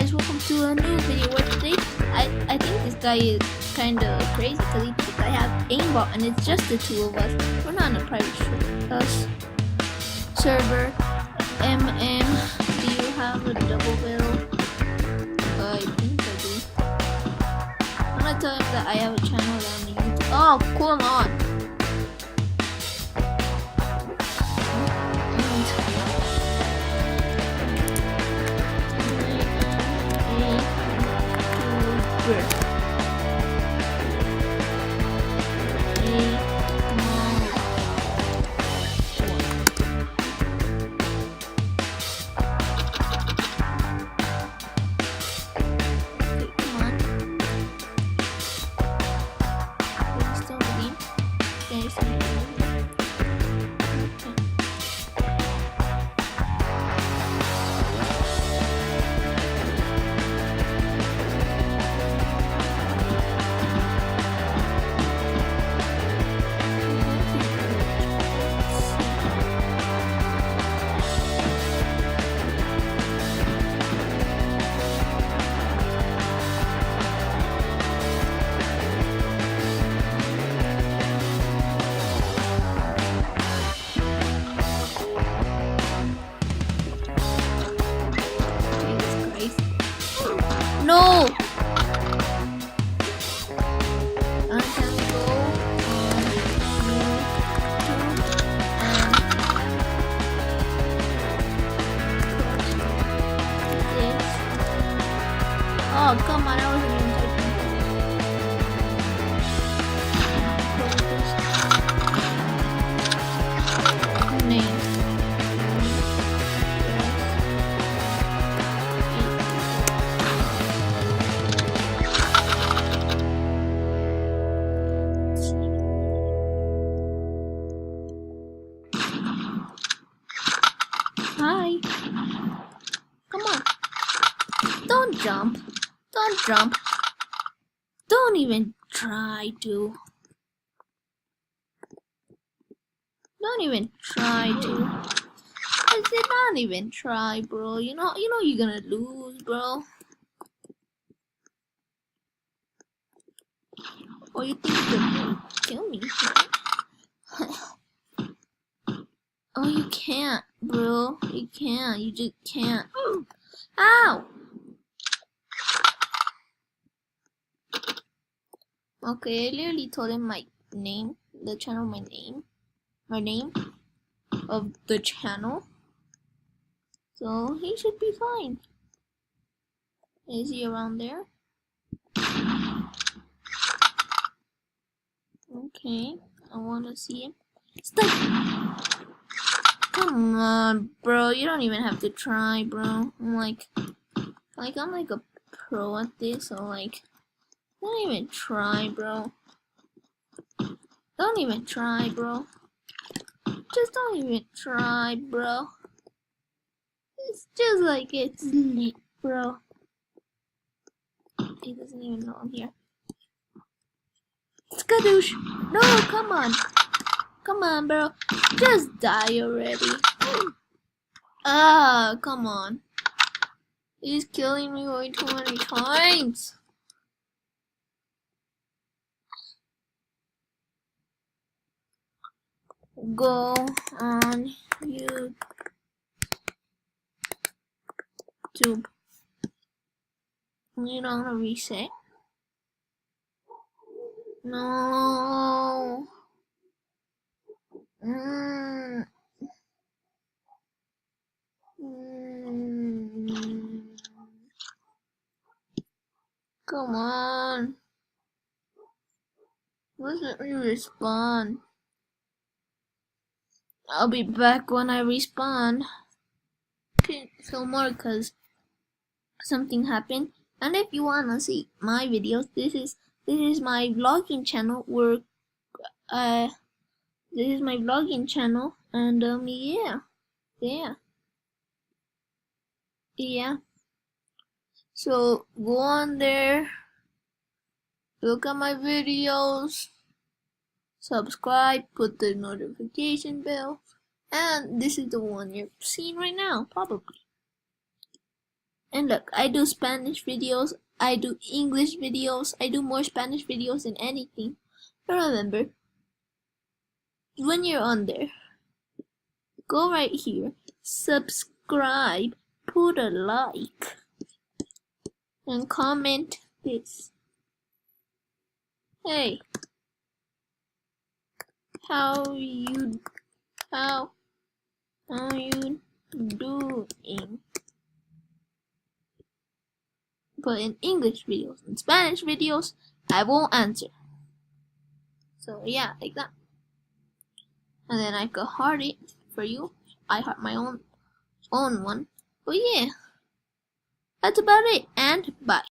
guys, welcome to a new video where today I think this guy is kinda crazy because he thinks I have aimbot and it's just the two of us. We're not in a private server. Do you have a double barrel? I think I do. I'm gonna tell him that I have a channel that I'm on YouTube. Oh, come on. No! I can go on this. Oh, come on, I wasn't even typing. Name. Hi. Come on. Don't jump. Don't jump. Don't even try to. Don't even try to. I said not even try, bro. You know you're gonna lose, bro. Or you think you're gonna kill me, right? Oh, you can't, bro. You can't. You just can't. Ow! Okay, I literally told him my name, the channel, my name of the channel. So he should be fine. Is he around there? Okay, I wanna see him. Stop! Come on, bro. You don't even have to try, bro. I'm like a pro at this, so like, don't even try, bro. Don't even try, bro. Just don't even try, bro. It's just like it's lit, bro. He doesn't even know I'm here. Skadoosh! No, come on. Come on, bro. Just die already. Ah, come on. He's killing me way too many times. Go on YouTube. You don't want to reset? No. Come on. Doesn't respawn. I'll be back when I respawn. Can't film more because something happened. And if you wanna see my videos, this is my vlogging channel where this is my vlogging channel, and yeah. So go on there, look at my videos, subscribe, put the notification bell, and this is the one you're seeing right now, probably. And look, I do Spanish videos, I do English videos, I do more Spanish videos than anything. But remember, when you're on there, go right here, subscribe, put a like, and comment this. Hey, how you doing? But in English videos and Spanish videos, I won't answer. So yeah, like that. And then I could heart it for you. I heart my own one. But yeah, that's about it. And bye.